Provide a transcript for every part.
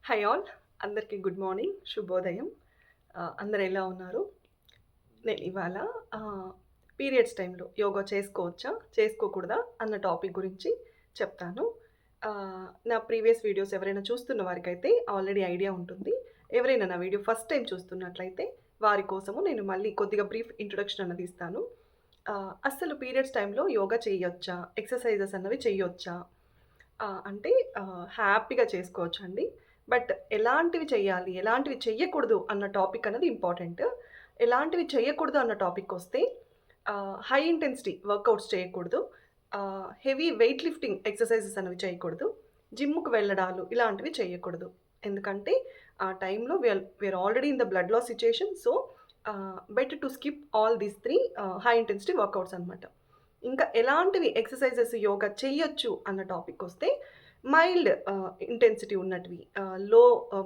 High all, అందరికీ good morning, శుభోదయం. అందరు ఎలా ఉన్నారు? నేను ఇవాళ పీరియడ్స్ టైంలో యోగా చేసుకోవచ్చా, చేసుకోకూడదా అన్న టాపిక్ గురించి చెప్తాను. నా ప్రీవియస్ వీడియోస్ ఎవరైనా చూస్తున్న వారికైతే ఆల్రెడీ ఐడియా ఉంటుంది. ఎవరైనా నా వీడియో ఫస్ట్ టైం చూస్తున్నట్లయితే వారి కోసము నేను మళ్ళీ కొద్దిగా బ్రీఫ్ ఇంట్రొడక్షన్ అన్నది ఇస్తాను. అస్సలు పీరియడ్స్ టైంలో యోగా చేయొచ్చా, ఎక్సర్సైజెస్ అన్నవి చేయొచ్చా అంటే హ్యాపీగా చేసుకోవచ్చండి. బట్ ఎలాంటివి చేయాలి, ఎలాంటివి చెయ్యకూడదు అన్న టాపిక్ అనేది ఇంపార్టెంట్. ఎలాంటివి చెయ్యకూడదు అన్న టాపిక్కొస్తే హై ఇంటెన్సిటీ వర్కౌట్స్ చేయకూడదు. హెవీ వెయిట్ లిఫ్టింగ్ ఎక్సర్సైజెస్ అనేవి చేయకూడదు. జిమ్‌కి వెళ్ళడాలు ఇలాంటివి చేయకూడదు. ఎందుకంటే ఆ టైంలో we are already in the blood loss situation. So, better to skip all these 3 high intensity workouts అనమాట. ఇంకా ఎలాంటివి ఎక్సర్సైజెస్ యోగా చెయ్యొచ్చు అన్న టాపిక్కొస్తే మైల్డ్ ఇంటెన్సిటీ ఉన్నటివి, లో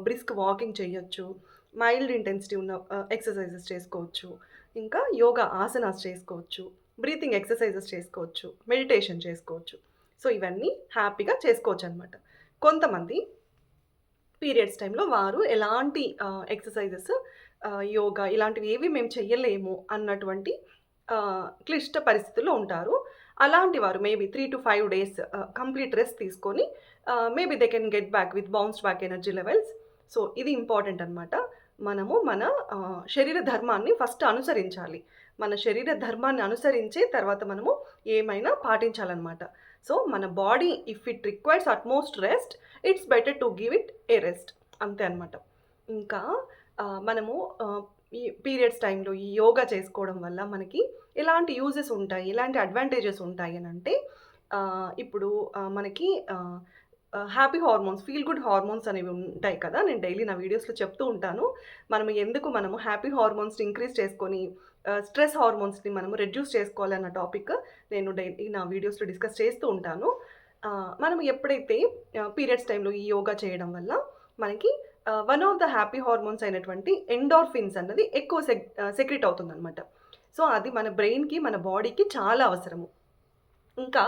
బ్రిస్క్ వాకింగ్ చేయొచ్చు. మైల్డ్ ఇంటెన్సిటీ ఉన్న ఎక్సర్సైజెస్ చేసుకోవచ్చు. ఇంకా యోగా ఆసనాస్ చేసుకోవచ్చు. బ్రీతింగ్ ఎక్సర్సైజెస్ చేసుకోవచ్చు. మెడిటేషన్ చేసుకోవచ్చు. సో, ఇవన్నీ హ్యాపీగా చేసుకోవచ్చనమాట. కొంతమంది పీరియడ్స్ టైంలో వారు ఎలాంటి ఎక్సర్సైజెస్, యోగా ఇలాంటివి ఏవి మేము చెయ్యలేము అన్నటువంటి క్లిష్ట పరిస్థితుల్లో ఉంటారు. అలాంటి వారు మేబీ 3-5 డేస్ కంప్లీట్ రెస్ట్ తీసుకొని maybe they can get back with bounce back energy levels. So, ఇది ఇంపార్టెంట్ అనమాట. మనము మన శరీర ధర్మాన్ని ఫస్ట్ అనుసరించాలి. మన శరీర ధర్మాన్ని అనుసరించే తర్వాత మనము ఏమైనా పాటించాలనమాట. సో, మన body if it requires utmost rest, it's better to give it A rest. అంతే అనమాట. ఇంకా మనము ఈ పీరియడ్స్ టైంలో ఈ యోగా చేసుకోవడం వల్ల మనకి ఎలాంటి యూజెస్ ఉంటాయి, ఎలాంటి అడ్వాంటేజెస్ ఉంటాయి అనంటే ఇప్పుడు మనకి happy hormones, feel good hormones అనేవి ఉంటాయి కదా! నేను డైలీ నా వీడియోస్‌లో చెప్తూ ఉంటాను. మనము హ్యాపీ హార్మోన్స్‌ని ఇంక్రీజ్ చేసుకొని స్ట్రెస్ హార్మోన్స్‌ని మనము రెడ్యూస్ చేసుకోవాలన్న టాపిక్ నేను డైలీ నా వీడియోస్‌లో డిస్కస్ చేస్తూ ఉంటాను. మనం ఎప్పుడైతే పీరియడ్స్ టైంలో ఈ యోగా చేయడం వల్ల మనకి one of the happy hormones అయినటువంటి ఎండోర్ఫిన్స్ అన్నది ఎక్కువ సెక్రీట్ అవుతుందనమాట. సో, అది మన బ్రెయిన్‌కి, మన బాడీకి చాలా అవసరము. ఇంకా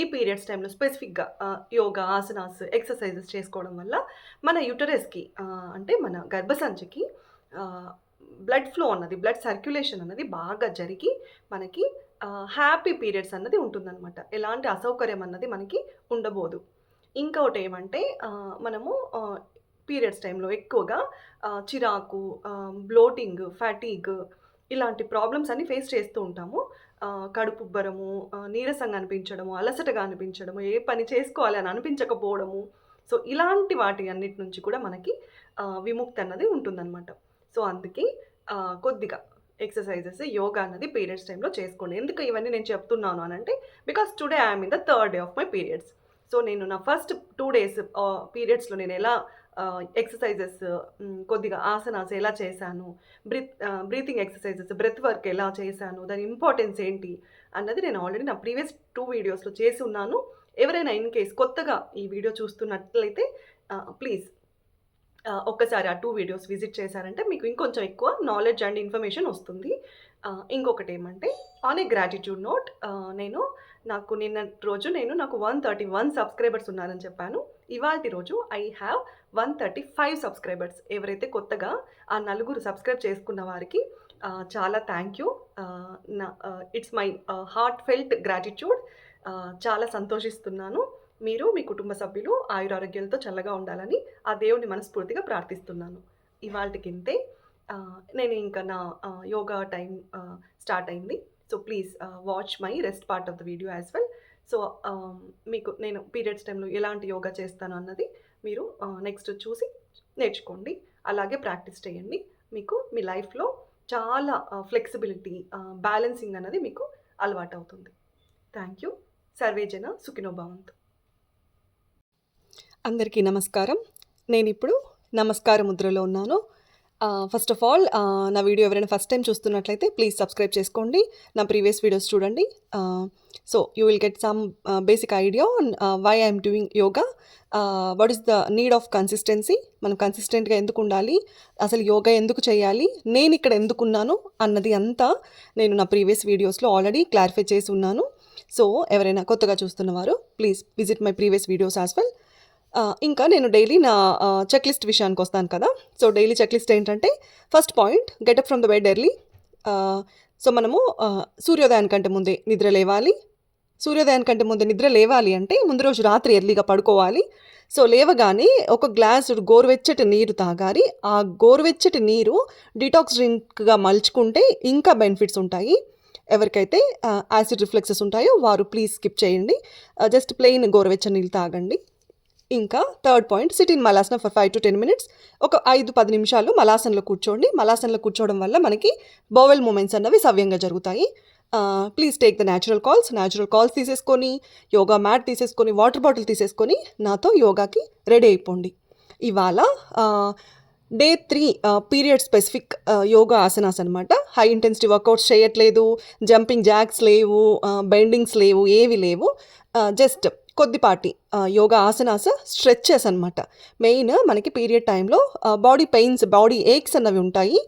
ఈ పీరియడ్స్ టైంలో స్పెసిఫిక్‌గా యోగా, ఆసనాస్, ఎక్సర్సైజెస్ చేసుకోవడం వల్ల మన యుటరస్‌కి అంటే మన గర్భసంచికి ఆహ్, బ్లడ్ సర్క్యులేషన్ అన్నది బాగా జరిగి మనకి హ్యాపీ పీరియడ్స్ అన్నది ఉంటుందనమాట. ఎలాంటి అసౌకర్యం అన్నది మనకి ఉండబోదు. ఇంకోటేమంటే మనము పీరియడ్స్ టైంలో ఎక్కువగా చిరాకు, బ్లోటింగ్, ఫాటీగ్ ఇలాంటి ప్రాబ్లమ్స్ అన్నీ ఫేస్ చేస్తూ ఉంటాము. కడుపుబ్బరము, నీరసంగా అనిపించడము, అలసటగా అనిపించడము, ఏ పని చేసుకోవాలి అని అనిపించకపోవడము. సో, ఇలాంటి వాటి అన్నిటి నుంచి కూడా మనకి విముక్తి అన్నది ఉంటుందనమాట. సో, అందుకే కొద్దిగా ఎక్సర్సైజెస్, యోగా అన్నది పీరియడ్స్ టైంలో చేసుకోండి. ఎందుకు ఇవన్నీ నేను చెప్తున్నాను అనంటే, because today I am in the third day of my periods. So, నేను నా ఫస్ట్ 2 డేస్ పీరియడ్స్‌లో నేనెలా ఎక్సర్సైజెస్, కొద్దిగా ఆసనాస్ ఎలా చేశాను, బ్రీతింగ్ ఎక్సర్సైజెస్, బ్రెత్ వర్క్ ఎలా చేశాను, దాని ఇంపార్టెన్స్ ఏంటి అన్నది నేను ఆల్రెడీ నా ప్రీవియస్ 2 వీడియోస్‌లో చేసి ఉన్నాను. ఎవరైనా ఇన్ కేస్ కొత్తగా ఈ వీడియో చూస్తున్నట్లయితే ప్లీజ్ ఒక్కసారి ఆ 2 వీడియోస్ విజిట్ చేశారంటే మీకు ఇంకొంచెం ఎక్కువ నాలెడ్జ్ అండ్ ఇన్ఫర్మేషన్ వస్తుంది. ఇంకొకటేమంటే ఆన్ ఏ గ్రాటిట్యూడ్ నోట్, నాకు నిన్నటి రోజు నాకు 131 సబ్స్క్రైబర్స్ ఉన్నారని చెప్పాను. ఇవాల్టి రోజు ఐ హ్యావ్ 135 సబ్స్క్రైబర్స్. ఎవరైతే కొత్తగా ఆ నలుగురు సబ్స్క్రైబ్ చేసుకున్న వారికి చాలా thank you. It's my heart felt gratitude. చాలా సంతోషిస్తున్నాను. మీరు, మీ కుటుంబ సభ్యులు ఆయురారోగ్యాలతో చల్లగా ఉండాలని ఆ దేవుడిని మనస్ఫూర్తిగా ప్రార్థిస్తున్నాను. ఇవాల్టికింతే. నేను ఇంకా నా యోగా టైం స్టార్ట్ అయింది. So, please watch my rest part of the video as well. So, మీకు నేను పీరియడ్స్ టైంలో ఎలాంటి యోగా చేస్తాను అన్నది మీరు నెక్స్ట్ చూసి నేర్చుకోండి. అలాగే ప్రాక్టీస్ చేయండి. మీకు మీ లైఫ్‌లో చాలా ఫ్లెక్సిబిలిటీ, బ్యాలెన్సింగ్ అన్నది మీకు అలవాటవుతుంది. Thank you. సర్వే జన సుఖినో భవంతు. అందరికీ నమస్కారం. నేనిప్పుడు నమస్కార ముద్రలో ఉన్నాను. ఫస్ట్ ఆఫ్ ఆల్ నా వీడియో ఎవరైనా ఫస్ట్ టైం చూస్తున్నట్లయితే ప్లీజ్ సబ్స్క్రైబ్ చేసుకోండి. నా ప్రీవియస్ వీడియోస్ చూడండి. So, you will get some basic idea on why I'm doing yoga. What is the need of consistency, మనం కన్సిస్టెంట్గా ఎందుకు ఉండాలి, అసలు యోగా ఎందుకు చేయాలి, నేను ఇక్కడ ఎందుకున్నాను అన్నది అంతా నేను నా ప్రీవియస్ వీడియోస్లో ఆల్రెడీ క్లారిఫై చేసి ఉన్నాను. సో, ఎవరైనా కొత్తగా చూస్తున్నవారు please visit my previous videos as well. ఇంకా నేను డైలీ నా చెక్ లిస్ట్ విషయానికి వస్తాను కదా. సో డైలీ చెక్ లిస్ట్ ఏంటంటే, first point get up from the bed early. So మనము సూర్యోదయానికంటే ముందే నిద్ర లేవాలి. సూర్యోదయానికంటే ముందే నిద్ర లేవాలి అంటే ముందు రోజు రాత్రి ఎర్లీగా పడుకోవాలి. సో లేవగానే ఒక గ్లాసు గోరువెచ్చటి నీరు తాగాలి. ఆ గోరువెచ్చటి నీరు డిటాక్స్ డ్రింక్గా మలుచుకుంటే ఇంకా బెనిఫిట్స్ ఉంటాయి. ఎవరికైతే యాసిడ్ రిఫ్లెక్సెస్ ఉంటాయో వారు ప్లీజ్ స్కిప్ చేయండి. జస్ట్ ప్లెయిన్ గోరువెచ్చని నీళ్ళు తాగండి. ఇంకా third point, SIT in Malasana for 5 to 10 minutes. ఒక 5-10 నిమిషాలు మలాసనలో కూర్చోండి. మలాసనలో కూర్చోవడం వల్ల మనకి బోవెల్ మూమెంట్స్ అన్నవి సవ్యంగా జరుగుతాయి. Please take the natural calls తీసేసుకొని, యోగా మ్యాట్ తీసేసుకొని, వాటర్ బాటిల్ తీసేసుకొని నాతో యోగాకి రెడీ అయిపోండి. ఇవాళ day 3 period specific yoga asanas అనమాట. హై ఇంటెన్సిటీ వర్కౌట్స్ చేయట్లేదు, జంపింగ్ జాక్స్ లేవు, బెండింగ్స్ లేవు, ఏవి లేవు. జస్ట్ కొద్దిపాటి యోగా ఆసనాస్, స్ట్రెచెస్ అనమాట. మెయిన్ మనకి పీరియడ్ టైంలో బాడీ పెయిన్స్, బాడీ ఏక్స్ అన్నవి ఉంటాయి,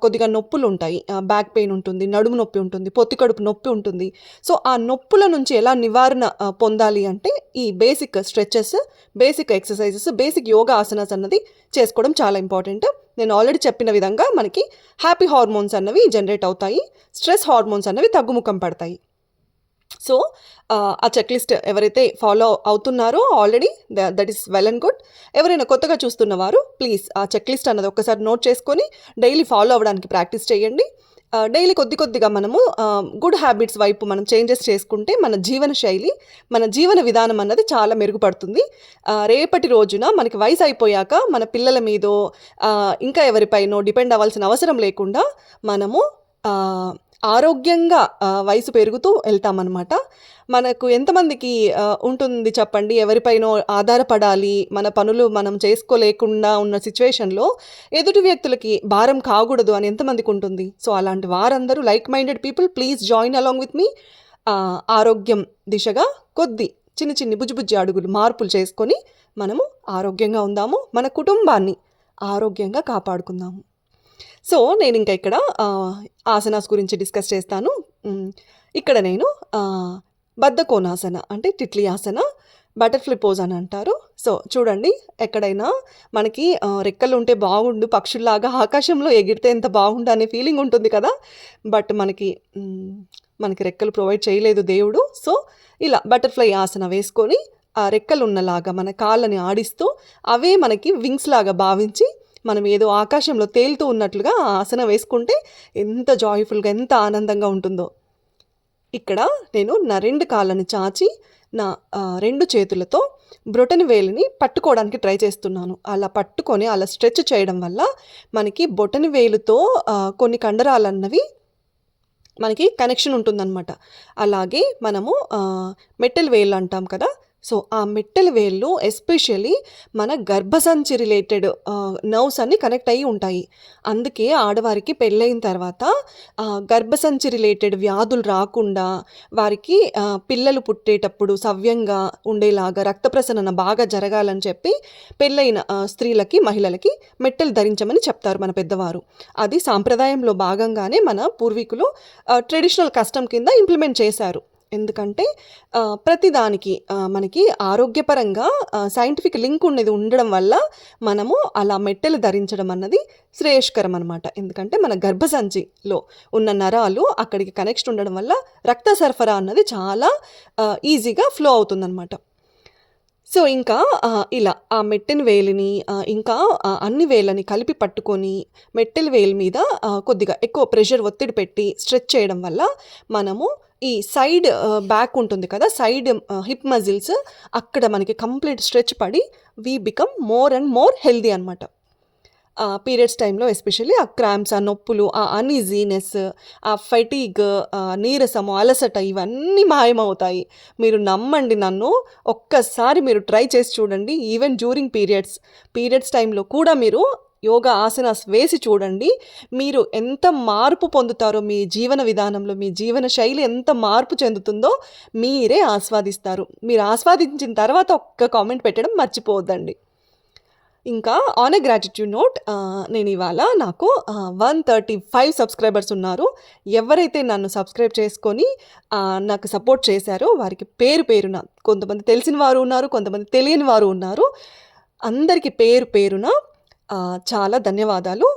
కొద్దిగా నొప్పులు ఉంటాయి. బ్యాక్ పెయిన్ ఉంటుంది, నడుము నొప్పి ఉంటుంది, పొత్తి కడుపు నొప్పి ఉంటుంది. సో ఆ నొప్పుల నుంచి ఎలా నివారణ పొందాలి అంటే ఈ basic stretches, basic exercises, basic yoga asanas అన్నది చేసుకోవడం చాలా ఇంపార్టెంట్. నేను ఆల్రెడీ చెప్పిన విధంగా మనకి హ్యాపీ హార్మోన్స్ అన్నవి జనరేట్ అవుతాయి, స్ట్రెస్ హార్మోన్స్ అన్నవి తగ్గుముఖం పడతాయి. సో ఆ చెక్ లిస్ట్ ఎవరైతే ఫాలో అవుతున్నారో already that is well and good. ఎవరైనా కొత్తగా చూస్తున్నవారు ప్లీజ్ ఆ చెక్ లిస్ట్ అన్నది ఒక్కసారి నోట్ చేసుకొని డైలీ ఫాలో అవ్వడానికి ప్రాక్టీస్ చేయండి. డైలీ కొద్దిగా మనము గుడ్ హ్యాబిట్స్ వైపు మనం చేంజెస్ చేసుకుంటే మన జీవన శైలి, మన జీవన విధానం అన్నది చాలా మెరుగుపడుతుంది. రేపటి రోజున మనకి వయసు అయిపోయాక మన పిల్లల మీదో ఇంకా ఎవరిపైనో డిపెండ్ అవ్వాల్సిన అవసరం లేకుండా మనము ఆరోగ్యంగా వయసు పెరుగుతూ వెళ్తామన్నమాట. మనకు ఎంతమందికి ఉంటుంది చెప్పండి, ఎవరిపైనో ఆధారపడాలి, మన పనులు మనం చేసుకోలేకుండా ఉన్న సిచ్యువేషన్లో ఎదుటి వ్యక్తులకి భారం కాకూడదు అని ఎంతమందికి ఉంటుంది? సో అలాంటి వారందరూ like minded people please join along with me. ఆరోగ్యం దిశగా చిన్ని బుజ్జి అడుగులు మార్పులు చేసుకొని మనము ఆరోగ్యంగా ఉందాము, మన కుటుంబాన్ని ఆరోగ్యంగా కాపాడుకుందాము. సో నేను ఇంకా ఇక్కడ ఆసనాస్ గురించి డిస్కస్ చేస్తాను. ఇక్కడ నేను బద్ధకోనాసన అంటే తిట్లీ ఆసన, బటర్ఫ్లై పోజ్ అని అంటారు. సో చూడండి, ఎక్కడైనా మనకి రెక్కలు ఉంటే బాగుండు, పక్షుల్లాగా ఆకాశంలో ఎగిరితే ఎంత బాగుండు అనే ఫీలింగ్ ఉంటుంది కదా. బట్ మనకి రెక్కలు ప్రొవైడ్ చేయలేదు దేవుడు. సో ఇలా బటర్ఫ్లై ఆసన వేసుకొని ఆ రెక్కలు ఉన్నలాగా మన కాళ్ళని ఆడిస్తూ అవే మనకి వింగ్స్ లాగా భావించి మనం ఏదో ఆకాశంలో తేలుతూ ఉన్నట్లుగా ఆసనం వేసుకుంటే ఎంత జాయ్ఫుల్గా, ఎంత ఆనందంగా ఉంటుందో. ఇక్కడ నేను నా 2 కాళ్ళని చాచి నా 2 చేతులతో బ్రొటని వేలిని పట్టుకోవడానికి ట్రై చేస్తున్నాను. అలా పట్టుకొని అలా స్ట్రెచ్ చేయడం వల్ల మనకి బొటని వేలుతో కొన్ని కండరాలన్నవి మనకి కనెక్షన్ ఉంటుందన్నమాట. అలాగే మనము మెట్టెల్ వేళ్ళు అంటాం కదా. సో ఆ మెట్టెల వేళ్ళు ఎస్పెషల్లీ మన గర్భసంచి రిలేటెడ్ నర్వ్స్ అన్ని కనెక్ట్ అయ్యి ఉంటాయి. అందుకే ఆడవారికి పెళ్ళైన తర్వాత గర్భసంచి రిలేటెడ్ వ్యాధులు రాకుండా, వారికి పిల్లలు పుట్టేటప్పుడు సవ్యంగా ఉండేలాగా, రక్త ప్రసరణ బాగా జరగాలని చెప్పి పెళ్ళైన స్త్రీలకి, మహిళలకి మెట్టెలు ధరించమని చెప్తారు మన పెద్దవారు. అది సాంప్రదాయంలో భాగంగానే మన పూర్వీకులు ట్రెడిషనల్ కస్టమ్ కింద ఇంప్లిమెంట్ చేశారు. ఎందుకంటే ప్రతిదానికి మనకి ఆరోగ్యపరంగా సైంటిఫిక్ లింక్ ఉన్నది ఉండడం వల్ల మనము అలా మెట్టెలు ధరించడం అన్నది శ్రేయస్కరం అనమాట. ఎందుకంటే మన గర్భసంచిలో ఉన్న నరాలు అక్కడికి కనెక్షన్ ఉండడం వల్ల రక్త సరఫరా అన్నది చాలా ఈజీగా ఫ్లో అవుతుందన్నమాట. సో ఇంకా ఇలా ఆ మెట్టెల వేలిని ఇంకా అన్ని వేళ్ళని కలిపి పట్టుకొని మెట్టెల వేలు మీద కొద్దిగా ఎక్కువ ప్రెషర్, ఒత్తిడి పెట్టి స్ట్రెచ్ చేయడం వల్ల మనము ఈ సైడ్ బ్యాక్ ఉంటుంది కదా, సైడ్ హిప్ మజిల్స్, అక్కడ మనకి కంప్లీట్ స్ట్రెచ్ పడి we become more and more healthy అనమాట. పీరియడ్స్ టైంలో ఎస్పెషల్లీ ఆ క్రాంప్స్, ఆ నొప్పులు, ఆ అన్ఈజీనెస్, ఆ ఫెటీగ్, నీరసము, అలసట ఇవన్నీ మాయమవుతాయి. మీరు నమ్మండి నన్ను, ఒక్కసారి మీరు ట్రై చేసి చూడండి. ఈవెన్ డ్యూరింగ్ పీరియడ్స్ టైంలో కూడా మీరు యోగా ఆసనాస్ వేసి చూడండి. మీరు ఎంత మార్పు పొందుతారో, మీ జీవన విధానంలో, మీ జీవన శైలి ఎంత మార్పు చెందుతుందో మీరే ఆస్వాదిస్తారు. మీరు ఆస్వాదించిన తర్వాత ఒక్క కామెంట్ పెట్టడం మర్చిపోవద్దండి. ఇంకా ఆన్ ఎ గ్రాటిట్యూడ్ నోట్ నేను ఇవాళ నాకు 135 సబ్స్క్రైబర్స్ ఉన్నారు. ఎవరైతే నన్ను సబ్స్క్రైబ్ చేసుకొని నాకు సపోర్ట్ చేశారో వారికి పేరు పేరున, కొంతమంది తెలిసిన వారు ఉన్నారు, కొంతమంది తెలియని వారు ఉన్నారు. అందరికీ పేరు పేరున చాలా ధన్యవాదాలు.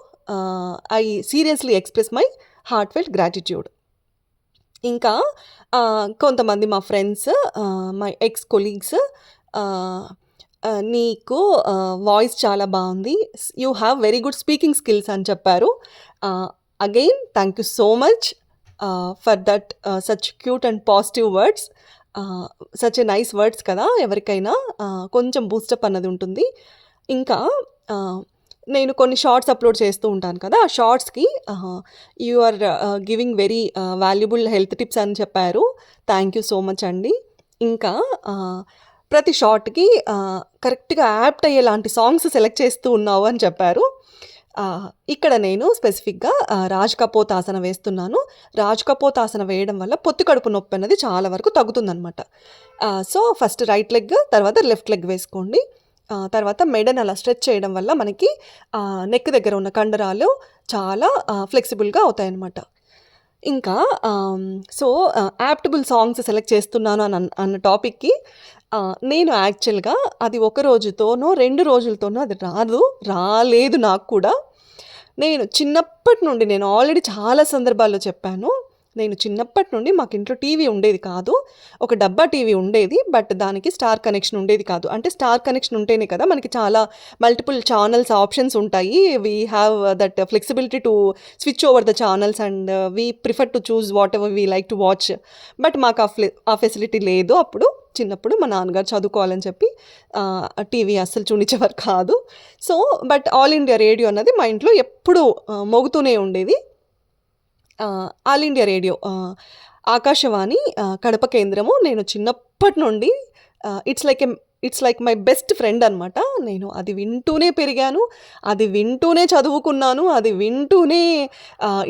I seriously express my heartfelt gratitude. ఇంకా కొంతమంది మా ఫ్రెండ్స్, మై ఎక్స్ కొలీగ్స్ నీకు వాయిస్ చాలా బాగుంది, you have very good speaking skills అని చెప్పారు. Again thank you so much for that such cute and positive words. Such a nice words కదా, ఎవరికైనా కొంచెం బూస్టప్ అన్నది ఉంటుంది. ఇంకా నేను కొన్ని షార్ట్స్ అప్లోడ్ చేస్తూ ఉంటాను కదా, ఆ షార్ట్స్కి you are giving very valuable health tips అని చెప్పారు. థ్యాంక్ యూ సో మచ్ అండి. ఇంకా ప్రతి షార్ట్కి కరెక్ట్గా యాప్ట్ అయ్యేలాంటి సాంగ్స్ సెలెక్ట్ చేస్తూ ఉన్నావు అని చెప్పారు. ఇక్కడ నేను స్పెసిఫిక్గా రాజ్ కపోత్ ఆసన వేస్తున్నాను. రాజ్ కపోత్ ఆసన వేయడం వల్ల పొత్తి కడుపు నొప్పి అనేది చాలా వరకు తగ్గుతుందనమాట. సో ఫస్ట్ రైట్ లెగ్, తర్వాత లెఫ్ట్ లెగ్ వేసుకోండి. తర్వాత మెడని అలా స్ట్రెచ్ చేయడం వల్ల మనకి నెక్ దగ్గర ఉన్న కండరాలు చాలా ఫ్లెక్సిబుల్గా అవుతాయన్నమాట. ఇంకా సో యాప్టబుల్ సాంగ్స్ సెలెక్ట్ చేస్తున్నాను అన్న టాపిక్కి నేను యాక్చువల్గా అది ఒక రోజుతోనో 2 రోజులతోనో అది రాలేదు నాకు కూడా. నేను చిన్నప్పటి నుండి, నేను ఆల్రెడీ చాలా సందర్భాల్లో చెప్పాను, నేను చిన్నప్పటి నుండి మాకు ఇంట్లో టీవీ ఉండేది కాదు. ఒక డబ్బా టీవీ ఉండేది, బట్ దానికి స్టార్ కనెక్షన్ ఉండేది కాదు. అంటే స్టార్ కనెక్షన్ ఉంటేనే కదా మనకి చాలా మల్టిపుల్ ఛానల్స్ ఆప్షన్స్ ఉంటాయి. We have that flexibility to switch over the channels and we prefer to choose what ever we like to watch. But మాకు ఆ ఫెసిలిటీ లేదు. అప్పుడు చిన్నప్పుడు మా నాన్నగారు చదువుకోవాలని చెప్పి టీవీ అస్సలు చూపించేవారు కాదు. So but all India radio అన్నది మా ఇంట్లో ఎప్పుడూ మోగుతూనే ఉండేది. All India radio, Akashvani Kadapa కేంద్రము నేను చిన్నప్పటి నుండి it's like my best friend అనమాట. నేను అది వింటూనే పెరిగాను, అది వింటూనే చదువుకున్నాను, అది వింటూనే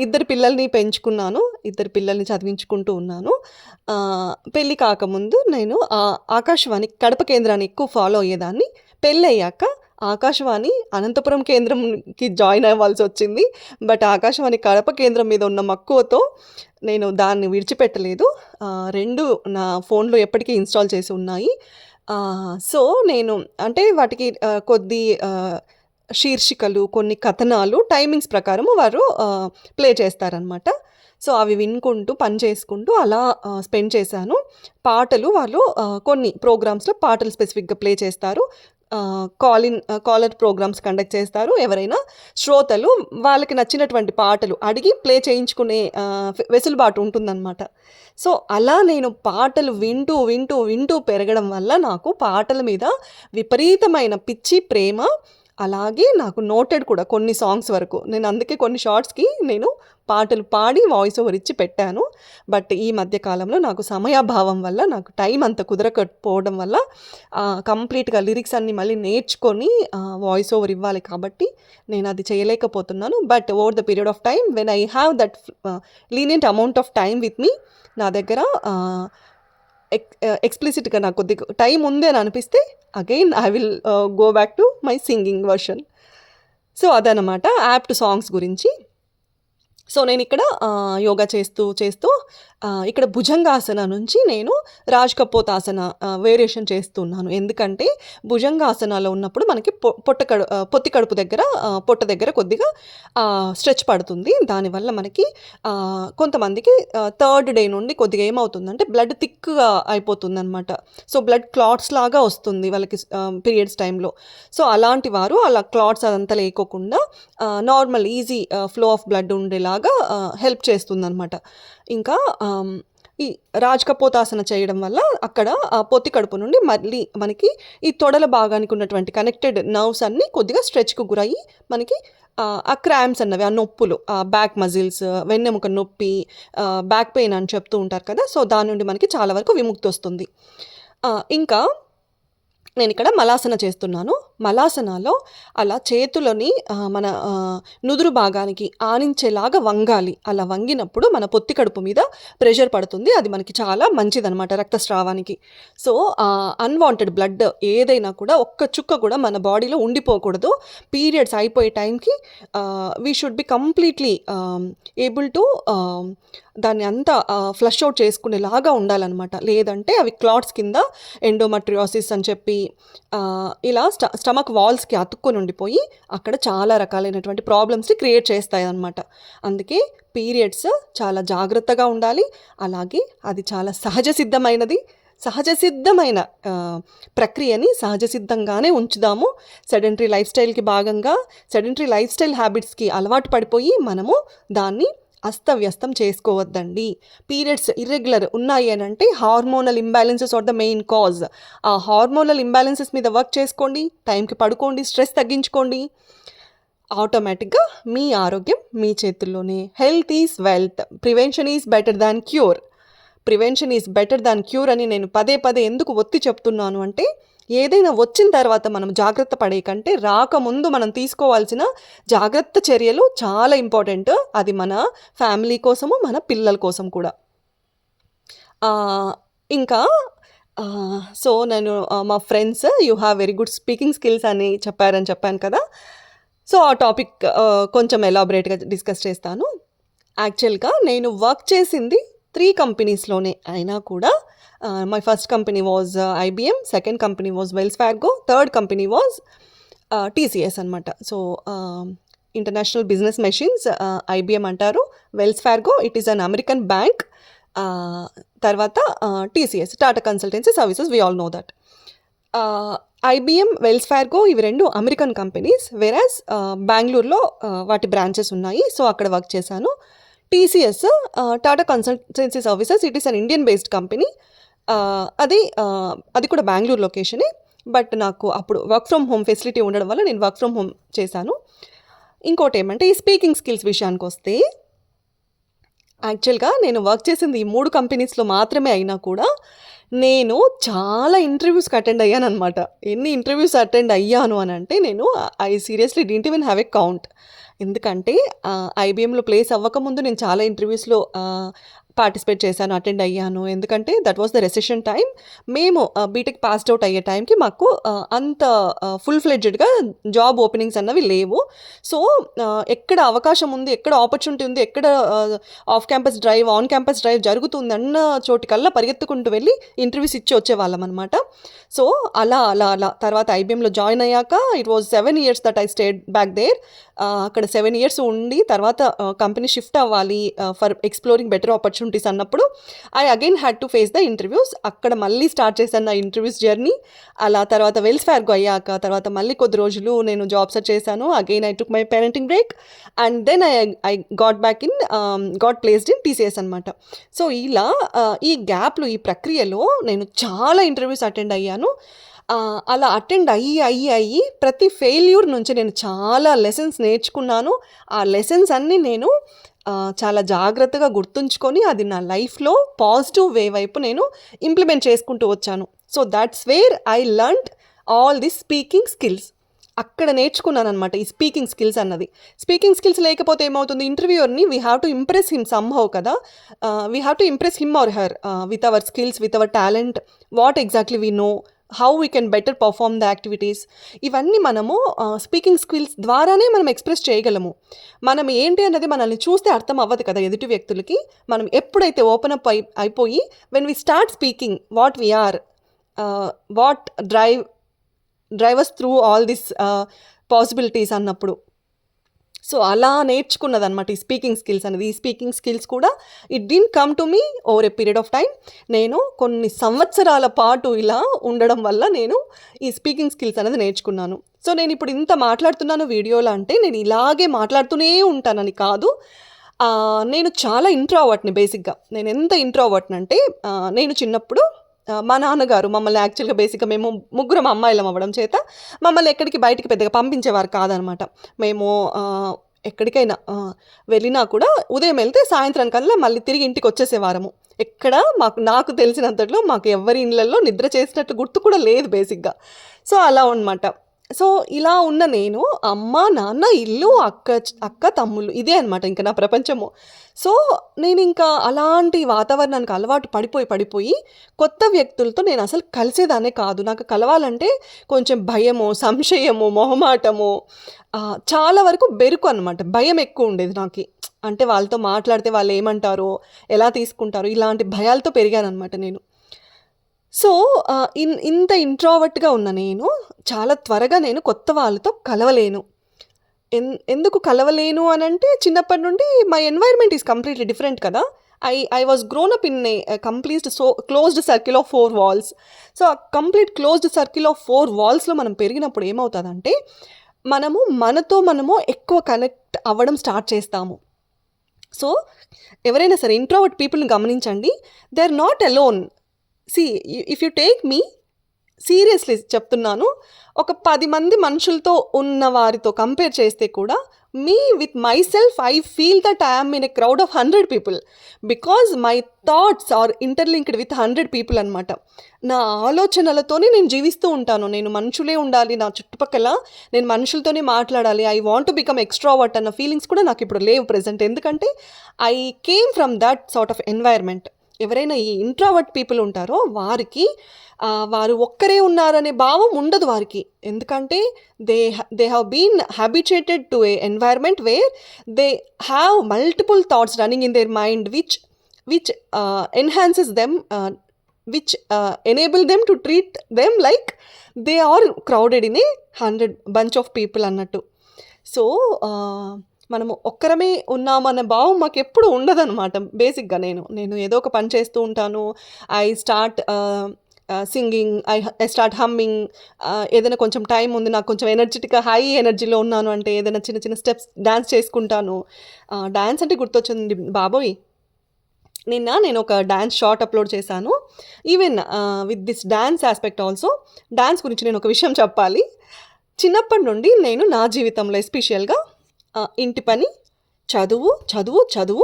2 పిల్లల్ని పెంచుకున్నాను, 2 పిల్లల్ని చదివించుకుంటూ ఉన్నాను. పెళ్ళి కాకముందు నేను ఆకాశవాణి కడప కేంద్రాన్ని ఎక్కువ ఫాలో అయ్యేదాన్ని. పెళ్ళి అయ్యాక ఆకాశవాణి అనంతపురం కేంద్రంకి జాయిన్ అవ్వాల్సి వచ్చింది. బట్ ఆకాశవాణి కడప కేంద్రం మీద ఉన్న మక్కువతో నేను దాన్ని విడిచిపెట్టలేదు. 2 నా ఫోన్లో ఎప్పటికీ ఇన్స్టాల్ చేసి ఉన్నాయి. సో నేను అంటే వాటికి కొద్ది శీర్షికలు, కొన్ని కథనాలు టైమింగ్స్ ప్రకారము వారు ప్లే చేస్తారనమాట. సో అవి వినుకుంటూ పని చేసుకుంటూ అలా స్పెండ్ చేశాను. పాటలు వాళ్ళు కొన్ని ప్రోగ్రామ్స్లో పాటలు స్పెసిఫిక్గా ప్లే చేస్తారు. కాలర్ ప్రోగ్రామ్స్ కండక్ట్ చేస్తారు. ఎవరైనా శ్రోతలు వాళ్ళకి నచ్చినటువంటి పాటలు అడిగి ప్లే చేయించుకునే వెసులుబాటు ఉంటుందన్నమాట. సో అలా నేను పాటలు వింటూ వింటూ వింటూ పెరగడం వల్ల నాకు పాటల మీద విపరీతమైన పిచ్చి, ప్రేమ, అలాగే నాకు నోటెడ్ కూడా కొన్ని సాంగ్స్ వరకు. నేను అందుకే కొన్ని షార్ట్స్కి నేను పాటలు పాడి వాయిస్ ఓవర్ ఇచ్చి పెట్టాను. బట్ ఈ మధ్య కాలంలో నాకు సమయాభావం వల్ల, నాకు టైం అంత కుదరకపోవడం వల్ల కంప్లీట్గా లిరిక్స్ అన్నీ మళ్ళీ నేర్చుకొని వాయిస్ ఓవర్ ఇవ్వాలి కాబట్టి నేను అది చేయలేకపోతున్నాను. But over the period of time when I have that lenient amount of time with me, నా దగ్గర ఎక్స్ప్లిసిట్గా నాకు కొద్దిగా టైం ఉంది అని అనిపిస్తే again I will go back to my singing version. So అదనమాట యాప్ట్ సాంగ్స్ గురించి. సో నేను ఇక్కడ యోగా చేస్తూ ఇక్కడ భుజంగాసన నుంచి నేను రాజ్ కపోత్ ఆసన వేరియేషన్ చేస్తున్నాను. ఎందుకంటే భుజంగాసనాలో ఉన్నప్పుడు మనకి పొత్తి కడుపు దగ్గర, పొట్ట దగ్గర కొద్దిగా స్ట్రెచ్ పడుతుంది. దానివల్ల మనకి కొంతమందికి 3rd డే నుండి కొద్దిగా ఏమవుతుందంటే బ్లడ్ థిక్గా అయిపోతుంది అనమాట. సో బ్లడ్ క్లాట్స్ లాగా వస్తుంది వాళ్ళకి పీరియడ్స్ టైంలో. సో అలాంటి వారు అలా క్లాట్స్ అదంతా లేకోకుండా normal easy flow of blood ఉండేలాగా హెల్ప్ చేస్తుంది అనమాట. ఇంకా ఈ రాజ్ కపోత్ ఆసన చేయడం వల్ల అక్కడ పొత్తి కడుపు నుండి మళ్ళీ మనకి ఈ తొడల భాగానికి ఉన్నటువంటి కనెక్టెడ్ నర్వ్స్ అన్నీ కొద్దిగా స్ట్రెచ్కు గురయ్యి మనకి ఆ క్రాంప్స్ అన్నవి, ఆ నొప్పులు, ఆ బ్యాక్ మజిల్స్, వెన్నెముక నొప్పి, బ్యాక్ పెయిన్ అని చెప్తూ ఉంటారు కదా. సో దాని నుండి మనకి చాలా వరకు విముక్తి వస్తుంది. ఇంకా నేనిక్కడ మలాసన చేస్తున్నాను. మలాసనాలో అలా చేతులని మన నుదురు భాగానికి ఆనించేలాగా వంగాలి. అలా వంగినప్పుడు మన పొత్తి కడుపు మీద ప్రెషర్ పడుతుంది. అది మనకి చాలా మంచిదనమాట రక్తస్రావానికి. సో, అన్‌వాంటెడ్ బ్లడ్ ఏదైనా కూడా ఒక్క చుక్క కూడా మన బాడీలో ఉండిపోకూడదు. పీరియడ్స్ అయిపోయే టైంకి we should be completely able to దాన్ని అంతా ఫ్లష్ ఔట్ చేసుకునేలాగా ఉండాలనమాట. లేదంటే అవి క్లాట్స్ కింద ఎండోమెట్రియోసిస్ అని చెప్పి ఇలా స్టమక్ వాల్స్‌కి అతుక్కొని ఉండిపోయి అక్కడ చాలా రకాలైనటువంటి ప్రాబ్లమ్స్‌ని క్రియేట్ చేస్తాయన్నమాట. అందుకే పీరియడ్స్ చాలా జాగ్రత్తగా ఉండాలి. అలాగే అది చాలా సహజసిద్ధమైన ప్రక్రియని సహజసిద్ధంగానే ఉంచుదాము. సెడెంటరీ లైఫ్ స్టైల్ హ్యాబిట్స్‌కి అలవాటు పడిపోయి మనము దాన్ని అస్తవ్యస్తం చేసుకోవద్దండి. పీరియడ్స్ ఇర్రెగ్యులర్ ఉన్నాయి అని అంటే hormonal imbalances are the main cause. ఆ హార్మోనల్ ఇంబ్యాలెన్సెస్ మీద వర్క్ చేసుకోండి, టైంకి పడుకోండి, స్ట్రెస్ తగ్గించుకోండి. ఆటోమేటిక్గా మీ ఆరోగ్యం మీ చేతుల్లోనే. Health is wealth, prevention is better than cure అని నేను పదే ఎందుకు ఒత్తి చెప్తున్నాను అంటే, ఏదైనా వచ్చిన తర్వాత మనం జాగ్రత్త పడే కంటే రాకముందు మనం తీసుకోవాల్సిన జాగ్రత్త చర్యలు చాలా ఇంపార్టెంట్. అది మన ఫ్యామిలీ కోసము, మన పిల్లల కోసం కూడా. ఇంకా సో నేను మా friends you have very good speaking skills అని చెప్పాను కదా. సో ఆ టాపిక్ కొంచెం ఎలాబరేట్గా డిస్కస్ చేస్తాను. యాక్చువల్గా నేను వర్క్ చేసింది 3 కంపెనీస్లోనే అయినా కూడా my first company was IBM, second company was Wells Fargo, third company was TCS అనమాట. So International Business Machines IBM అంటారు, Wells Fargo it is an American bank, తర్వాత TCS Tata Consultancy Services, we all know that. IBM, Wells Fargo ఇవి 2 American companies, వెరాజ్ బెంగళూరులో వాటి branches ఉన్నాయి. So అక్కడ work చేశాను. TCS Tata Consultancy services it is an Indian based company. అది కూడా బెంగళూరు లొకేషనే. బట్ నాకు అప్పుడు వర్క్ ఫ్రమ్ హోమ్ ఫెసిలిటీ ఉండడం వల్ల నేను వర్క్ ఫ్రమ్ హోమ్ చేశాను. ఇంకోటి ఏమంటే ఈ స్పీకింగ్ స్కిల్స్ విషయానికి వస్తే, యాక్చువల్గా నేను వర్క్ చేసింది ఈ 3 కంపెనీస్లో మాత్రమే అయినా కూడా నేను చాలా ఇంటర్వ్యూస్కి అటెండ్ అయ్యాను అనమాట. ఎన్ని ఇంటర్వ్యూస్ అటెండ్ అయ్యాను అని అంటే నేను seriously didn't even have a count. ఎందుకంటే IBMలో ప్లేస్ అవ్వకముందు నేను చాలా ఇంటర్వ్యూస్లో పార్టిసిపేట్ చేశాను, అటెండ్ అయ్యాను. ఎందుకంటే that was the recession time. మేము బీటెక్ పాస్డ్ అవుట్ అయ్యే టైంకి మాకు అంత ఫుల్ ఫ్లెడ్జెడ్గా జాబ్ ఓపెనింగ్స్ అన్నవి లేవు. సో ఎక్కడ అవకాశం ఉంది, ఎక్కడ ఆపర్చునిటీ ఉంది, ఎక్కడ off campus drive, on campus drive జరుగుతుంది అన్న చోటికల్లా పరిగెత్తుకుంటూ వెళ్ళి ఇంటర్వ్యూస్ ఇచ్చి వచ్చేవాళ్ళం అనమాట. సో అలా తర్వాత IBMలో జాయిన్ అయ్యాక it was 7 years that I stayed back there. అక్కడ 7 years ఉండి తర్వాత కంపెనీ షిఫ్ట్ అవ్వాలి ఫర్ ఎక్స్ప్లోరింగ్ బెటర్ ఆపర్చునిటీస్ అన్నప్పుడు I again had to face the interviews. అక్కడ మళ్ళీ స్టార్ట్ చేశాను నా ఇంటర్వ్యూస్ జర్నీ. అలా తర్వాత వెల్స్ ఫార్గో అయ్యాక తర్వాత మళ్ళీ కొద్ది రోజులు నేను జాబ్ సెర్చ్ చేశాను. Again I took my parenting break and then I got placed in TCS అనమాట. సో ఇలా ఈ గ్యాప్లో, ఈ ప్రక్రియలో నేను చాలా ఇంటర్వ్యూస్ అటెండ్ అయ్యాను. అలా అటెండ్ అయ్యి ప్రతి ఫెయిల్యూర్ నుంచి నేను చాలా లెసన్స్ నేర్చుకున్నాను. ఆ లెసన్స్ అన్నీ నేను చాలా జాగ్రత్తగా గుర్తుంచుకొని అది నా లైఫ్లో పాజిటివ్ వే వైపు నేను ఇంప్లిమెంట్ చేసుకుంటూ వచ్చాను. So that's where I learned all this speaking skills. అక్కడ నేర్చుకున్నాను అనమాట ఈ స్పీకింగ్ స్కిల్స్ అన్నది. స్పీకింగ్ స్కిల్స్ లేకపోతే ఏమవుతుంది, ఇంటర్వ్యూయర్ని we have to impress him somehow కదా. We have to impress him or her with our skills, with our talent, what exactly we know, how we can better perform the activities. ఇవన్నీ మనము speaking skills ద్వారానే మనం express చేయగలము. మనం ఏంటి అన్నది మనల్ని చూస్తే అర్థం అవ్వదు కదా ఎదుటి వ్యక్తులకి. మనం ఎప్పుడైతే ఓపెన్ అప్ అయిపోయి when we start speaking what we are, what drivers through all this possibilities అన్నప్పుడు, సో అలా నేర్చుకున్నదనమాట ఈ స్పీకింగ్ స్కిల్స్ అనేది. ఈ స్పీకింగ్ స్కిల్స్ కూడా it did come to me over a period of time. నేను కొన్ని సంవత్సరాల పాటు ఇలా ఉండడం వల్ల నేను ఈ స్పీకింగ్ స్కిల్స్ అనేది నేర్చుకున్నాను. సో నేను ఇప్పుడు ఇంత మాట్లాడుతున్నాను వీడియోలో అంటే నేను ఇలాగే మాట్లాడుతూనే ఉంటానని కాదు. నేను చాలా ఇంట్రోవర్ట్ని బేసిక్గా. నేను ఎంత ఇంట్రోవర్ట్ని అంటే నేను చిన్నప్పుడు మా నాన్నగారు మమ్మల్ని యాక్చువల్గా బేసిక్గా మేము 3 అమ్మాయిలం అవ్వడం చేత మమ్మల్ని ఎక్కడికి బయటికి పెద్దగా పంపించేవారు కాదనమాట. మేము ఎక్కడికైనా వెళ్ళినా కూడా ఉదయం వెళ్తే సాయంత్రం కల్లా మళ్ళీ తిరిగి ఇంటికి వచ్చేసేవారము. ఎక్కడ నాకు తెలిసినంతట్లో మాకు ఎవ్వరి ఇళ్ళల్లో నిద్ర చేసినట్టు గుర్తు కూడా లేదు బేసిక్‌గా. సో, అలా అనమాట. సో, ఇలా ఉన్న నేను అమ్మ, నాన్న, ఇల్లు, అక్క, తమ్ముళ్ళు ఇదే అనమాట ఇంక నా ప్రపంచము. సో, నేనింకా అలాంటి వాతావరణానికి అలవాటు పడిపోయి కొత్త వ్యక్తులతో నేనసలు కలిసేదాన్నే కాదు. నాకు కలవాలంటే కొంచెం భయము, సంశయము, మొహమాటము, చాలా వరకు బెరుకు అనమాట. భయం ఎక్కువుండేది నాకి. అంటే వాళ్ళతో మాట్లాడితే వాళ్ళేమంటారో, ఎలా తీసుకుంటారో ఇలాంటి భయాలతో పెరిగాననమాట నేను. సో, ఇంత ఇంట్రోవర్ట్‌గా ఉన్న నేను చాలా త్వరగా నేను కొత్త వాళ్ళతో కలవలేను. ఎందుకు కలవలేను అనంటే చిన్నప్పటి నుండి my environment is completely different కదా! I was grown up in a complete closed circle of 4 walls. So, ఆ కంప్లీట్ క్లోజ్డ్ సర్కిల్ ఆఫ్ 4 వాల్స్‌లో మనం పెరిగినప్పుడు ఏమవుతదంటే, మనము ఎక్కువ కనెక్ట్ అవ్వడం స్టార్ట్ చేస్తాము. సో, ఎవరైనా సరే ఇంట్రోవర్ట్ పీపుల్‌ని గమనించండి. They are not alone. See if you take me seriously చెప్తున్నాను. ఒక 10 మంది మనుషులతో ఉన్న వారితో కంపేర్ చేస్తే కూడా with myself I feel that I am in a crowd of 100 people. Because my thoughts are interlinked with 100 people అనమాట. నా ఆలోచనలతోనే నేను జీవిస్తూ ఉంటాను. నేను మనుషులే ఉండాలి నా చుట్టుపక్కల, నేను మనుషులతోనే మాట్లాడాలి, I want to become extrovert అన్న ఫీలింగ్స్ కూడా నాకు ఇప్పుడు లేవు ప్రెజెంట్. ఎందుకంటే I came from that sort of environment. ఎవరైనా ఈ ఇంట్రావర్ట్ పీపుల్ ఉంటారో వారు ఒక్కరే ఉన్నారనే భావం ఉండదు వారికి. ఎందుకంటే they have been habituated to a environment where they have multiple thoughts running in their mind which enhances them, which enable them to treat them like they are crowded in a 100 bunch of people అన్నట్టు. So, మనము ఒక్కరమే ఉన్నామన్న భావం మాకెప్పుడు ఉండదనమాట. బేసిక్‌గా నేను ఏదో ఒక పని చేస్తూ ఉంటాను. I start singing, I start humming. ఏదైనా కొంచెం టైం ఉంది, నాకు కొంచెం ఎనర్జిటిక్‌గా హై ఎనర్జీలో ఉన్నాను అంటే ఏదైనా చిన్న చిన్న స్టెప్స్ డాన్స్ చేసుకుంటాను. డాన్స్ అంటే గుర్తొచ్చింది బాబోయ్! నేను ఒక డాన్స్ షార్ట్ అప్లోడ్ చేశాను. Even with this dance aspect also, dance గురించి నేను ఒక విషయం చెప్పాలి. చిన్నప్పటి నుండి నేను నా జీవితంలో ఎస్పెషల్‌గా ఇంటి పని, చదువు,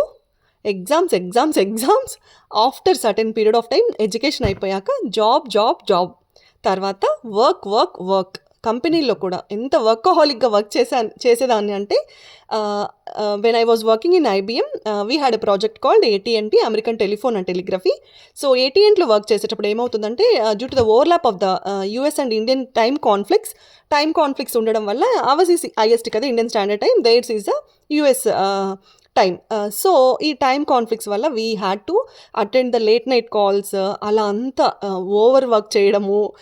exams, after certain period of time education అయిపోయాక జాబ్, తర్వాత వర్క్. కంపెనీలో కూడా ఎంత వర్కహాలిక్‌గా చేసేదాన్ని అంటే, when I was working in IBM, we had a project called AT and T, American telephone and telegraphy. So, ఏటీఎన్టీలో వర్క్ చేసేటప్పుడు ఏమవుతుందంటే, due to the overlap of the US and Indian time conflicts ఉండడం వల్ల అవర్స్ ఈస్ ఐఎస్టీ కదా, Indian standard time, there's is a US time. So, ఈ time conflicts వల్ల we had to attend the late night calls. అలా అంతా over work చేయడము.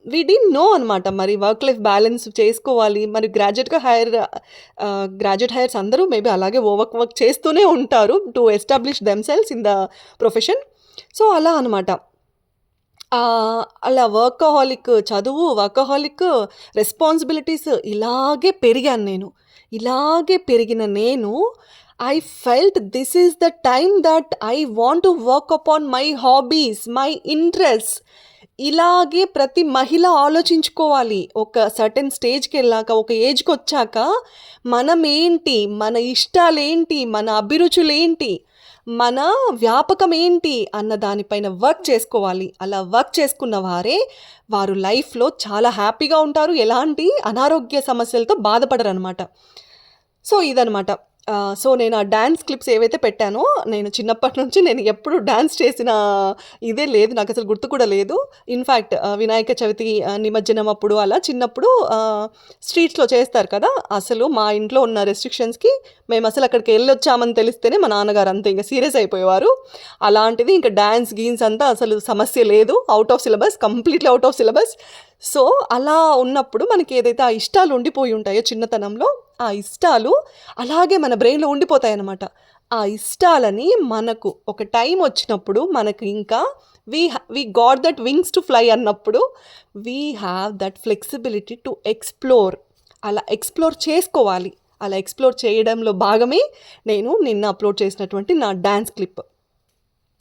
We didn't no అనమాట. మరి వర్క్ లైఫ్ బ్యాలెన్స్ చేసుకోవాలి. మరి గ్రాడ్యుయేట్ హైర్స్ అందరూ మేబీ అలాగే వర్క్ చేస్తూనే ఉంటారు to establish themselves in the profession. So, అలా అనమాట. అలా వర్కహాలిక్, రెస్పాన్సిబిలిటీస్ ఇలాగే పెరిగాను నేను. ఇలాగే పెరిగిన నేను I felt this is the time that I want to work upon my hobbies, my interests. ఇలాగే ప్రతి మహిళ ఆలోచించుకోవాలి. ఒక సర్టెన్ స్టేజ్‌కెళ్ళాక, ఒక ఏజ్‌కొచ్చాక మనమేంటి, మన ఇష్టాలేంటి, మన అభిరుచులేంటి, మన వ్యాపకం ఏంటి అన్న దానిపైన వర్క్ చేసుకోవాలి. అలా వర్క్ చేసుకున్న వారు లైఫ్‌లో చాలా హ్యాపీగా ఉంటారు. ఎలాంటి అనారోగ్య సమస్యలతో బాధపడరనమాట. సో, ఇదనమాట. సో, నేను ఆ డాన్స్ క్లిప్స్ ఏవైతే పెట్టానో, నేను చిన్నప్పటి నుంచి నేను ఎప్పుడు డాన్స్ చేసిన ఇదే లేదు. నాకసలు గుర్తు కూడా లేదు. ఇన్‌ఫాక్ట్ వినాయక చవితి, నిమజ్జనం అప్పుడు అలా చిన్నప్పుడు స్ట్రీట్స్‌లో చేస్తారు కదా! అసలు మా ఇంట్లో ఉన్న రెస్ట్రిక్షన్స్‌కి మేమసలు అక్కడికి ఎళ్ళొచ్చామని తెలిస్తేనే మా నాన్నగారు అంతే ఇంక సీరియస్ అయిపోయేవారు. అలాంటిది ఇంక గీన్స్ అంతా అసలు సమస్య లేదు. Out of syllabus, completely out of syllabus. So, అలా ఉన్నప్పుడు మనకి ఏదైతే ఆ ఇష్టాలు ఉండిపోయి ఉంటాయో చిన్నతనంలో, ఆ ఇష్టాలు అలాగే మన బ్రెయిన్‌లో ఉండిపోతాయన్నమాట. ఆ ఇష్టాలని మనకు ఒక టైం వచ్చినప్పుడు మనకు ఇంకా we got that wings to fly అన్నప్పుడు we have that flexibility to explore. అలా ఎక్స్‌ప్లోర్ చేసుకోవాలి. అలా ఎక్స్‌ప్లోర్ చేయడంలో భాగమే నేను నిన్న అప్లోడ్ చేసినటువంటి నా డాన్స్ క్లిప్.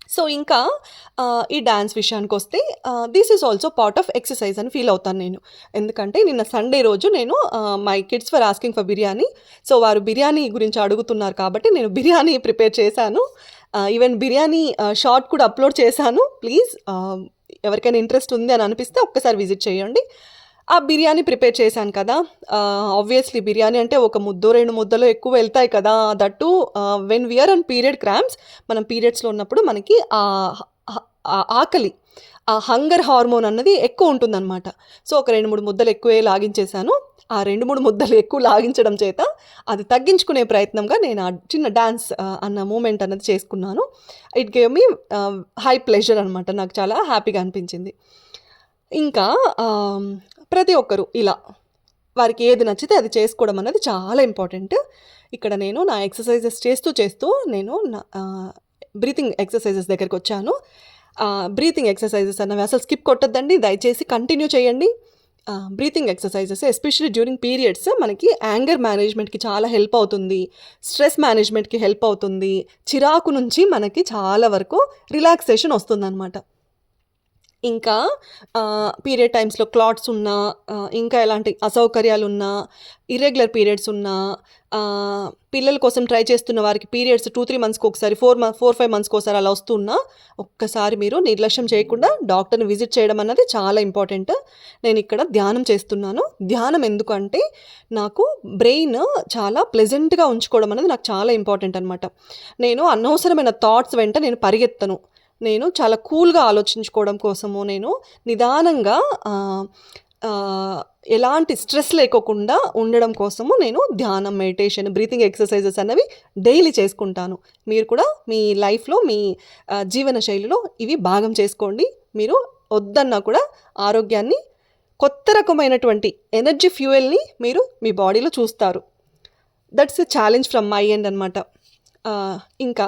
సో, ఇంకా ఈ డాన్స్ విషయానికొస్తే this is also part of exercise అని ఫీల్ అవుతాను నేను. ఎందుకంటే నిన్న సండే రోజు నేను my kids were asking for biryani. So, వారు బిర్యానీ గురించి అడుగుతున్నారు కాబట్టి నేను బిర్యానీ ప్రిపేర్ చేశాను. ఈవెన్ బిర్యానీ షార్ట్ కూడా అప్లోడ్ చేశాను. ప్లీజ్ ఎవరికైనా ఇంట్రెస్ట్ ఉంది అని అనిపిస్తే ఒక్కసారి విజిట్ చేయండి. ఆ బిర్యానీ ప్రిపేర్ చేశాను కదా! ఆబ్వియస్లీ బిర్యానీ అంటే ఒక ముద్దో 2 ముద్దలో ఎక్కువ వెళ్తాయి కదా! That when we are on period cramps, మనం పీరియడ్స్‌లో ఉన్నప్పుడు మనకి ఆకలి, ఆ హంగర్ హార్మోన్ అన్నది ఎక్కువ ఉంటుందన్నమాట. సో, ఒక 2, 3 ముద్దలు ఎక్కువే లాగించేశాను. ఆ 2, 3 ముద్దలు ఎక్కువ లాగించడం చేత అది తగ్గించుకునే ప్రయత్నంగా నేను ఆ చిన్న డాన్స్ అన్న మూమెంట్ అన్నది చేసుకున్నాను. It gave me high pleasure అనమాట. నాకు చాలా హ్యాపీగా అనిపించింది. ఇంకా ప్రతి ఒక్కరు ఇలా వారికి ఏది నచ్చితే అది చేసుకోవడం అన్నది చాలా ఇంపార్టెంట్. ఇక్కడ నేను నా ఎక్సర్సైజెస్ చేస్తూ నేను బ్రీతింగ్ ఎక్సర్సైజెస్ దగ్గరికి వచ్చాను. బ్రీతింగ్ ఎక్సర్సైజెస్ అన్నవి అసలు స్కిప్ కొట్టొద్దండి, దయచేసి కంటిన్యూ చేయండి. Breathing exercises especially during periods మనకి యాంగర్ మేనేజ్మెంట్కి చాలా హెల్ప్ అవుతుంది, స్ట్రెస్ మేనేజ్మెంట్కి హెల్ప్ అవుతుంది, చిరాకు నుంచి మనకి చాలా వరకు రిలాక్సేషన్ వస్తుందన్నమాట. ఇంకా పీరియడ్ టైమ్స్‌లో క్లాట్స్ ఉన్నా, ఇంకా ఎలాంటి అసౌకర్యాలున్నా, ఇర్రెగ్యులర్ పీరియడ్స్ ఉన్నా, పిల్లల కోసం ట్రై చేస్తున్న వారికి పీరియడ్స్ 2, 3 మంత్స్‌కి ఒకసారి 4, 5 మంత్స్‌కి ఒకసారి అలా వస్తున్నా, ఒక్కసారి మీరు నిర్లక్ష్యం చేయకుండా డాక్టర్‌ని విజిట్ చేయడం అన్నది చాలా ఇంపార్టెంట్. నేను ఇక్కడ ధ్యానం చేస్తున్నాను. ధ్యానం ఎందుకంటే నాకు బ్రెయిన్ చాలా ప్లెజెంట్‌గా ఉంచుకోవడం అనేది నాకు చాలా ఇంపార్టెంట్ అనమాట. నేను అనవసరమైన థాట్స్ వెంట నేను పరిగెత్తను. నేను చాలా కూల్గా ఆలోచించుకోవడం కోసము, నేను నిదానంగా ఎలాంటి స్ట్రెస్ లేకోకుండా ఉండడం కోసము నేను ధ్యానం, మెడిటేషన్, బ్రీతింగ్ ఎక్సర్సైజెస్ అన్నవి డైలీ చేసుకుంటాను. మీరు కూడా మీ లైఫ్లో, మీ జీవన శైలిలో ఇవి భాగం చేసుకోండి. మీరు వద్దన్నా కూడా ఆరోగ్యాన్ని, కొత్త రకమైనటువంటి ఎనర్జీ ఫ్యూయల్ని మీరు మీ బాడీలో చూస్తారు. That's a challenge from my end అనమాట. ఇంకా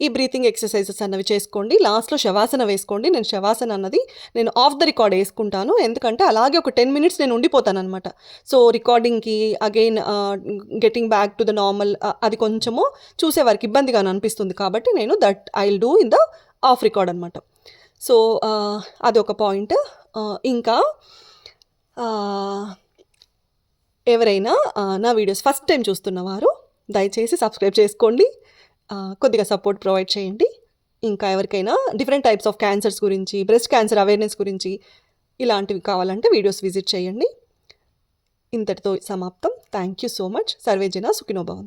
ఈ బ్రీతింగ్ ఎక్సర్సైజెస్ అన్నవి చేసుకోండి. లాస్ట్‌లో శవాసన వేసుకోండి. నేను శవాసన అన్నది నేను ఆఫ్ ద రికార్డ్ వేసుకుంటాను. ఎందుకంటే అలాగే ఒక 10 మినిట్స్ నేను ఉండిపోతానన్నమాట. సో, రికార్డింగ్‌కి again getting back to the normal అది కొంచెము చూసేవారికి ఇబ్బందిగా అనిపిస్తుంది. కాబట్టి నేను that I will do in the off record అనమాట. సో, అదొక పాయింట్. ఇంకా ఎవరైనా నా వీడియోస్ ఫస్ట్ టైం చూస్తున్నవారు దయచేసి సబ్స్క్రైబ్ చేసుకోండి. కొద్దిగా సపోర్ట్ ప్రొవైడ్ చేయండి. ఇంకా ఎవరికైనా డిఫరెంట్ టైప్స్ ఆఫ్ క్యాన్సర్స్ గురించి, బ్రెస్ట్ క్యాన్సర్ అవేర్నెస్ గురించి ఇలాంటివి కావాలంటే వీడియోస్ విజిట్ చేయండి. ఇంతటితో సమాప్తం. Thank you so much. Survey జన సుఖినో భవంతు.